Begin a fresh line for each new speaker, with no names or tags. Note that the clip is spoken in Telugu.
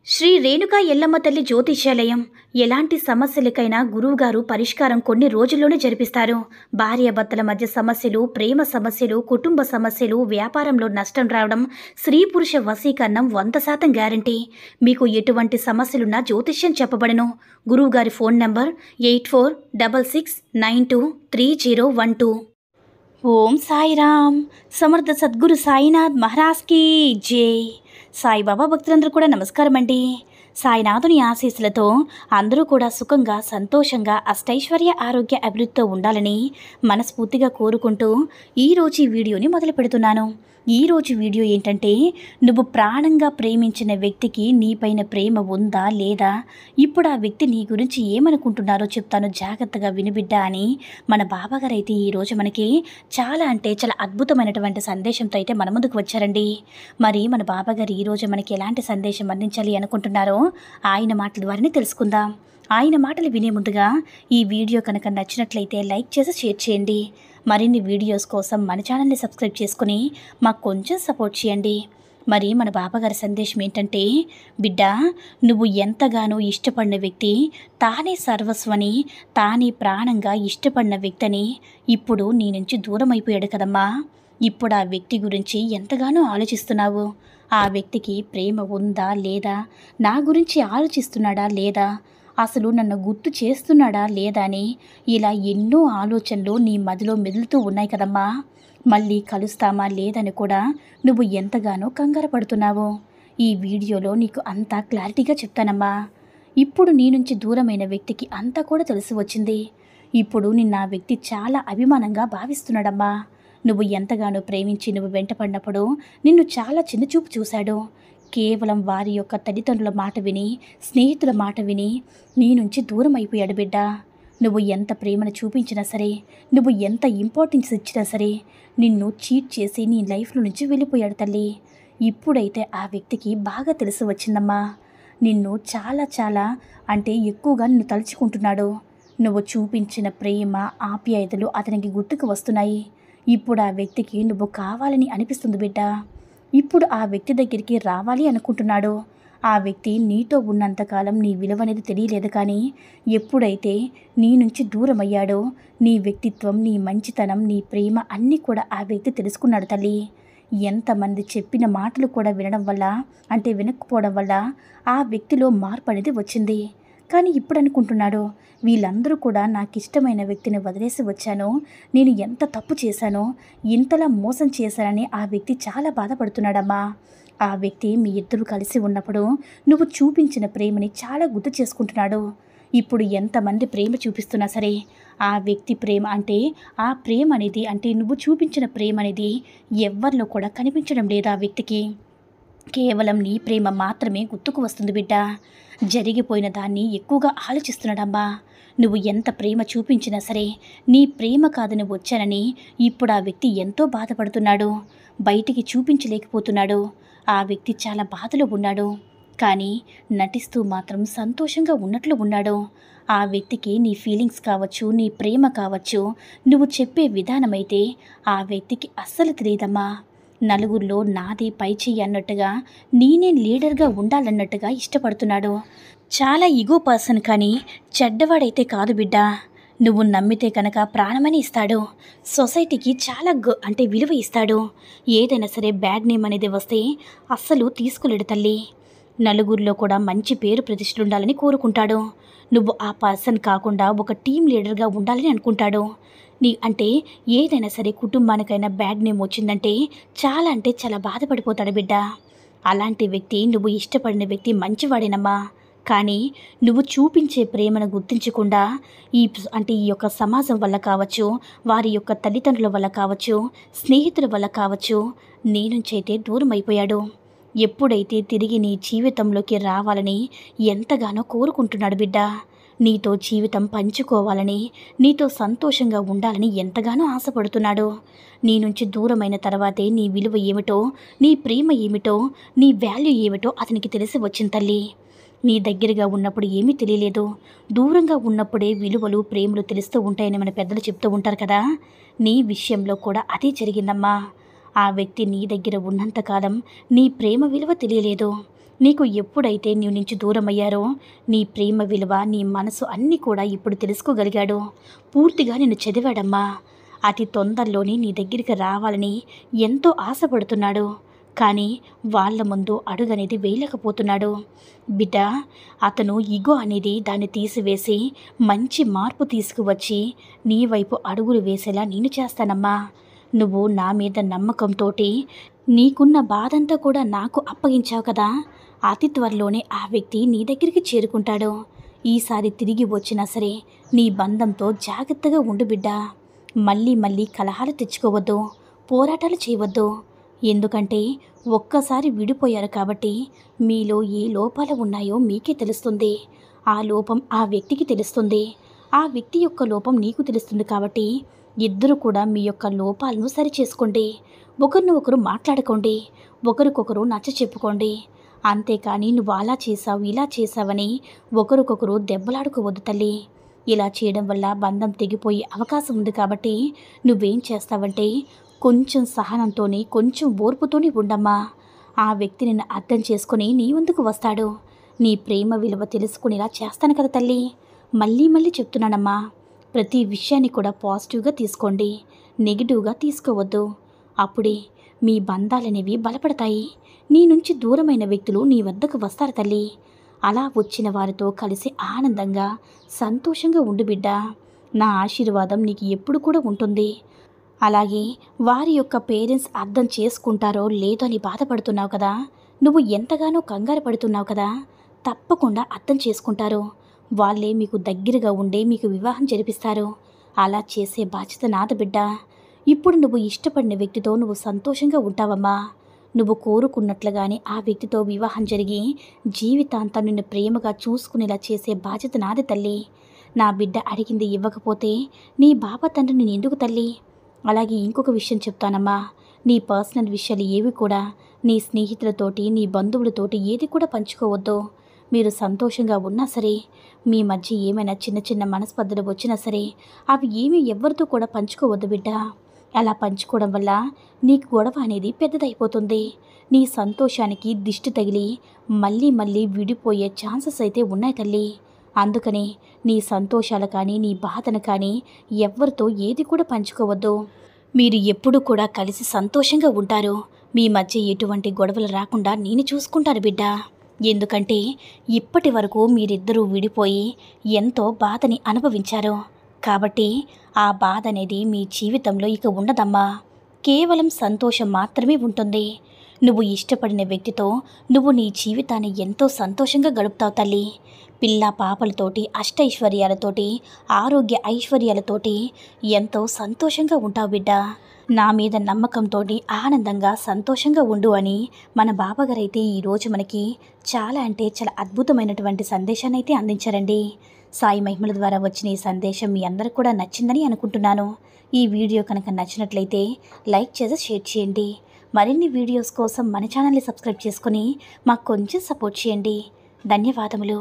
శ్రీ రేణుకా ఎల్లమ్మ తల్లి జ్యోతిష్యాలయం ఎలాంటి సమస్యలకైనా గురువుగారు పరిష్కారం కొన్ని రోజుల్లోనే జరిపిస్తారు. భార్యాభర్తల మధ్య సమస్యలు, ప్రేమ సమస్యలు, కుటుంబ సమస్యలు, వ్యాపారంలో నష్టం రావడం, స్త్రీ పురుష వశీకరణం 100% గ్యారంటీ. మీకు ఎటువంటి సమస్యలున్నా జ్యోతిష్యం చెప్పబడను. గురువుగారి ఫోన్ నంబర్ 8466923012. ఓం సాయిరామ్. సమర్థ సద్గురు సాయినాథ్ మహారాజ్కి జై. సాయిబాబా భక్తులందరూ కూడా నమస్కారం అండి. సాయినాథుని ఆశీస్సులతో అందరూ కూడా సుఖంగా, సంతోషంగా, అష్టైశ్వర్య, ఆరోగ్య అభివృద్ధితో ఉండాలని మనస్ఫూర్తిగా కోరుకుంటూ ఈరోజు ఈ వీడియోని మొదలు పెడుతున్నాను. ఈరోజు వీడియో ఏంటంటే, నువ్వు ప్రాణంగా ప్రేమించిన వ్యక్తికి నీపైన ప్రేమ ఉందా లేదా, ఇప్పుడు ఆ వ్యక్తి నీ గురించి ఏమనుకుంటున్నారో చెప్తాను, జాగ్రత్తగా వినిబిడ్డా అని మన బాబాగారు అయితే ఈరోజు మనకి చాలా అద్భుతమైనటువంటి సందేశంతో అయితే మన ముందుకు వచ్చారండి. మరి మన బాబాగారు ఈరోజు మనకి ఎలాంటి సందేశం అందించాలి అనుకుంటున్నారో ఆయన మాటల ద్వారానే తెలుసుకుందాం. ఆయన మాటలు వినే ముందుగా ఈ వీడియో కనుక నచ్చినట్లయితే లైక్ చేసి షేర్ చేయండి. మరిన్ని వీడియోస్ కోసం మన ఛానల్ని సబ్స్క్రైబ్ చేసుకుని మాకు కొంచెం సపోర్ట్ చేయండి. మరి మన బాబాగారి సందేశం ఏంటంటే, బిడ్డ, నువ్వు ఎంతగానో ఇష్టపడిన వ్యక్తి, తానే సర్వస్వని, తానే ప్రాణంగా ఇష్టపడిన వ్యక్తిని ఇప్పుడు నీ నుంచి దూరం అయిపోయాడు కదమ్మా. ఇప్పుడు ఆ వ్యక్తి గురించి ఎంతగానో ఆలోచిస్తున్నావు. ఆ వ్యక్తికి ప్రేమ ఉందా లేదా, నా గురించి ఆలోచిస్తున్నాడా లేదా, అసలు నన్ను గుర్తు చేస్తున్నాడా లేదా అని ఇలా ఎన్నో ఆలోచనలు నీ మదిలో మెదులుతూ ఉన్నాయి కదమ్మా. మళ్ళీ కలుస్తామా లేదని కూడా నువ్వు ఎంతగానో కంగారు పడుతున్నావు. ఈ వీడియోలో నీకు అంతా క్లారిటీగా చెప్తానమ్మా. ఇప్పుడు నీ నుంచి దూరమైన వ్యక్తికి అంతా కూడా తెలిసి వచ్చింది. ఇప్పుడు నిన్న ఆ వ్యక్తి చాలా అభిమానంగా భావిస్తున్నాడమ్మా. నువ్వు ఎంతగానో ప్రేమించి నువ్వు వెంటపడినప్పుడు నిన్ను చాలా చిన్నచూపు చూశాడు. కేవలం వారి యొక్క తల్లిదండ్రుల మాట విని, స్నేహితుల మాట విని నీ నుంచి దూరం అయిపోయాడు బిడ్డ. నువ్వు ఎంత ప్రేమను చూపించినా సరే, నువ్వు ఎంత ఇంపార్టెన్స్ ఇచ్చినా సరే, నిన్ను చీట్ చేసి నీ లైఫ్లో నుంచి వెళ్ళిపోయాడు తల్లి. ఇప్పుడైతే ఆ వ్యక్తికి బాగా తెలిసి వచ్చిందమ్మా. నిన్ను చాలా ఎక్కువగా నిన్ను తలుచుకుంటున్నాడు. నువ్వు చూపించిన ప్రేమ, ఆప్యాయతలు అతనికి గుర్తుకు వస్తున్నాయి. ఇప్పుడు ఆ వ్యక్తికి నువ్వు కావాలని అనిపిస్తుంది బిడ్డ. ఇప్పుడు ఆ వ్యక్తి దగ్గరికి రావాలి అనుకుంటున్నాడు. ఆ వ్యక్తి నీతో ఉన్నంతకాలం నీ విలువ అనేది తెలియలేదు, కానీ ఎప్పుడైతే నీ నుంచి దూరం అయ్యాడో నీ వ్యక్తిత్వం, నీ మంచితనం, నీ ప్రేమ అన్నీ కూడా ఆ వ్యక్తి తెలుసుకున్నాడు తల్లి. ఎంతమంది చెప్పిన మాటలు కూడా వినకపోవడం వల్ల ఆ వ్యక్తిలో మార్పు అనేది వచ్చింది. కానీ ఇప్పుడు అనుకుంటున్నాడు, వీళ్ళందరూ కూడా నాకు ఇష్టమైన వ్యక్తిని వదిలేసి వచ్చాను, నేను ఎంత తప్పు చేశానో, ఇంతలా మోసం చేశానని ఆ వ్యక్తి చాలా బాధపడుతున్నాడమ్మా. ఆ వ్యక్తి మీ ఇద్దరు కలిసి ఉన్నప్పుడు నువ్వు చూపించిన ప్రేమని చాలా గుర్తు చేసుకుంటున్నాడు. ఇప్పుడు ఎంతమంది ప్రేమ చూపిస్తున్నా సరే, ఆ వ్యక్తి ప్రేమ ఆ ప్రేమ అనేది నువ్వు చూపించిన ప్రేమ అనేది ఎవ్వరిలో కూడా కనిపించడం లేదు ఆ వ్యక్తికి. కేవలం నీ ప్రేమ మాత్రమే గుర్తుకు వస్తుంది బిడ్డ. జరిగిపోయిన దాన్ని ఎక్కువగా ఆలోచిస్తున్నాడమ్మా. నువ్వు ఎంత ప్రేమ చూపించినా సరే, నీ ప్రేమ కాదని వచ్చానని ఇప్పుడు ఆ వ్యక్తి ఎంతో బాధపడుతున్నాడు. బయటికి చూపించలేకపోతున్నాడు. ఆ వ్యక్తి చాలా బాధలో ఉన్నాడు. కానీ నటిస్తూ మాత్రం సంతోషంగా ఉన్నట్లు ఉన్నాడు. ఆ వ్యక్తికి నీ ఫీలింగ్స్ కావచ్చు, నీ ప్రేమ కావచ్చు, నువ్వు చెప్పే విధానమైతే ఆ వ్యక్తికి అస్సలు తెలియదమ్మా. నలుగురిలో నాదే పై చెయ్యి అన్నట్టుగా, నేనే లీడర్గా ఉండాలన్నట్టుగా ఇష్టపడుతున్నాడు. చాలా ఈగో పర్సన్, కానీ చెడ్డవాడైతే కాదు బిడ్డ. నువ్వు నమ్మితే కనుక ప్రాణమని ఇస్తాడు. సొసైటీకి చాలా విలువ ఇస్తాడు. ఏదైనా సరే బ్యాడ్ నేమ్ అనేది వస్తే అస్సలు తీసుకోలేడు తల్లి. నలుగురిలో కూడా మంచి పేరు ప్రతిష్టలు ఉండాలని కోరుకుంటాడు. నువ్వు ఆ పర్సన్ కాకుండా ఒక టీం లీడర్గా ఉండాలని అనుకుంటాడు. ఏదైనా సరే కుటుంబానికైనా బ్యాడ్ నేమ్ వచ్చిందంటే చాలా బాధపడిపోతాడు బిడ్డ. అలాంటి వ్యక్తి, నువ్వు ఇష్టపడిన వ్యక్తి మంచివాడేనమ్మా. కానీ నువ్వు చూపించే ప్రేమను గుర్తించకుండా ఈ యొక్క సమాజం వల్ల కావచ్చు, వారి యొక్క తల్లిదండ్రుల వల్ల కావచ్చు, స్నేహితుల వల్ల కావచ్చు, నీ నుంచైతే దూరం అయిపోయాడు. ఎప్పుడైతే తిరిగి నీ జీవితంలోకి రావాలని ఎంతగానో కోరుకుంటున్నాడు బిడ్డ. నీతో జీవితం పంచుకోవాలని, నీతో సంతోషంగా ఉండాలని ఎంతగానో ఆశపడుతున్నాడు. నీ నుంచి దూరమైన తర్వాతే నీ విలువ ఏమిటో, నీ ప్రేమ ఏమిటో, నీ వాల్యూ ఏమిటో అతనికి తెలిసి వచ్చింది తల్లి. నీ దగ్గరగా ఉన్నప్పుడు ఏమీ తెలియలేదు, దూరంగా ఉన్నప్పుడే విలువలు, ప్రేమలు తెలుస్తూ ఉంటాయని మన పెద్దలు చెప్తూ ఉంటారు కదా. నీ విషయంలో కూడా అదే జరిగిందమ్మా. ఆ వ్యక్తి నీ దగ్గర ఉన్నంతకాలం నీ ప్రేమ విలువ తెలియలేదు, నీకు ఎప్పుడైతే నీ నుంచి దూరమయ్యారో నీ ప్రేమ విలువ, నీ మనసు అన్నీ కూడా ఇప్పుడు తెలుసుకోగలిగాడు. పూర్తిగా నిన్ను చదివాడమ్మా. అతి తొందరలోనే నీ దగ్గరికి రావాలని ఎంతో ఆశపడుతున్నాడు. కానీ వాళ్ళ ముందు అడుగనేది వేయలేకపోతున్నాడు. బిడ్డ, అతను ఇగో అనేది దాన్ని తీసివేసి మంచి మార్పు తీసుకువచ్చి నీ వైపు అడుగులు వేసేలా నేను చేస్తానమ్మా. నువ్వు నా మీద నమ్మకంతో నీకున్న బాధంతా కూడా నాకు అప్పగించావు కదా, అతి త్వరలోనే ఆ వ్యక్తి నీ దగ్గరికి చేరుకుంటాడు. ఈసారి తిరిగి వచ్చినా సరే నీ బంధంతో జాగ్రత్తగా ఉండు బిడ్డ. మళ్ళీ మళ్ళీ కలహాలు తెచ్చుకోవద్దు, పోరాటాలు చేయవద్దు. ఎందుకంటే ఒక్కసారి విడిపోయారు కాబట్టి మీలో ఏ లోపాలు ఉన్నాయో మీకే తెలుస్తుంది. ఆ లోపం ఆ వ్యక్తికి తెలుస్తుంది. ఆ వ్యక్తి యొక్క లోపం నీకు తెలుస్తుంది. కాబట్టి ఇద్దరు కూడా మీ యొక్క లోపాలను సరిచేసుకోండి. ఒకరిని ఒకరు మాట్లాడుకోండి, ఒకరికొకరు నచ్చ చెప్పుకోండి. అంతేకాని నువ్వు అలా చేసావు, ఇలా చేసావని ఒకరికొకరు దెబ్బలాడుకోవద్దు తల్లి. ఇలా చేయడం వల్ల బంధం తెగిపోయే అవకాశం ఉంది. కాబట్టి నువ్వేం చేస్తావంటే కొంచెం సహనంతోని, కొంచెం ఓర్పుతోని ఉండమ్మా. ఆ వ్యక్తి నిన్ను అర్థం చేసుకుని నీ ముందుకు వస్తాడు. నీ ప్రేమ విలువ తెలుసుకునేలా చేస్తాను కదా తల్లి. మళ్ళీ మళ్ళీ చెప్తున్నానమ్మా, ప్రతి విషయాన్ని కూడా పాజిటివ్గా తీసుకోండి, నెగిటివ్గా తీసుకోవద్దు. అప్పుడే మీ బంధాలనేవి బలపడతాయి. నీ నుంచి దూరమైన వ్యక్తులు నీ వద్దకు వస్తారు తల్లి. అలా వచ్చిన వారితో కలిసి ఆనందంగా, సంతోషంగా ఉండు బిడ్డ. నా ఆశీర్వాదం నీకు ఎప్పుడు కూడా ఉంటుంది. అలాగే వారి యొక్క పేరెంట్స్ అర్థం చేసుకుంటారో లేదో అని బాధపడుతున్నావు కదా, నువ్వు ఎంతగానో కంగారు పడుతున్నావు కదా, తప్పకుండా అర్థం చేసుకుంటారు. వాళ్ళే మీకు దగ్గరగా ఉండే మీకు వివాహం జరిపిస్తారు. అలా చేసే బాధ్యత నాది బిడ్డ. ఇప్పుడు నువ్వు ఇష్టపడిన వ్యక్తితో నువ్వు సంతోషంగా ఉంటావమ్మా. నువ్వు కోరుకున్నట్లుగానే ఆ వ్యక్తితో వివాహం జరిగి జీవితాంతం నిన్ను ప్రేమగా చూసుకునేలా చేసే బాధ్యత నాది తల్లి. నా బిడ్డ అడిగింది ఇవ్వకపోతే నీ బాబా తండ్రి నేను ఎందుకు తల్లి? అలాగే ఇంకొక విషయం చెప్తానమ్మా, నీ పర్సనల్ విషయాలు ఏవి కూడా నీ స్నేహితులతోటి, నీ బంధువులతోటి ఏది కూడా పంచుకోవద్దు. మీరు సంతోషంగా ఉన్నా సరే, మీ మధ్య ఏమైనా చిన్న చిన్న మనస్పర్ధలు వచ్చినా సరే అవి ఏమీ ఎవ్వరితో కూడా పంచుకోవద్దు బిడ్డ. అలా పంచుకోవడం వల్ల నీకు గొడవ అనేది పెద్దదైపోతుంది. నీ సంతోషానికి దిష్టి తగిలి మళ్ళీ మళ్ళీ విడిపోయే ఛాన్సెస్ అయితే ఉన్నాయి తల్లి. అందుకని నీ సంతోషాలు కానీ, నీ బాధను కానీ ఎవ్వరితో ఏది కూడా పంచుకోవద్దు. మీరు ఎప్పుడు కూడా కలిసి సంతోషంగా ఉంటారు. మీ మధ్య ఎటువంటి గొడవలు రాకుండా నేను చూసుకుంటాను బిడ్డ. ఎందుకంటే ఇప్పటి వరకు మీరిద్దరూ విడిపోయి ఎంతో బాధని అనుభవించారు. కాబట్టి ఆ బాధ అనేది మీ జీవితంలో ఇక ఉండదమ్మా. కేవలం సంతోషం మాత్రమే ఉంటుంది. నువ్వు ఇష్టపడిన వ్యక్తితో నువ్వు నీ జీవితాన్ని ఎంతో సంతోషంగా గడుపుతావు తల్లి. పిల్ల పాపలతోటి, అష్టైశ్వర్యాలతోటి, ఆరోగ్య ఐశ్వర్యాలతోటి ఎంతో సంతోషంగా ఉంటావు బిడ్డ. నా మీద నమ్మకంతో ఆనందంగా, సంతోషంగా ఉండు అని మన బాబాగారైతే ఈరోజు మనకి చాలా అంటే చాలా అద్భుతమైనటువంటి సందేశాన్ని అయితే అందించారండి. సాయి మహిమల ద్వారా వచ్చిన ఈ సందేశం మీ అందరికి కూడా నచ్చిందని అనుకుంటున్నాను. ఈ వీడియో కనుక నచ్చినట్లయితే లైక్ చేసి షేర్ చేయండి. మరిన్ని వీడియోస్ కోసం మన ఛానల్ని సబ్స్క్రైబ్ చేసుకొని మాకు కొంచెం సపోర్ట్ చేయండి. ధన్యవాదములు.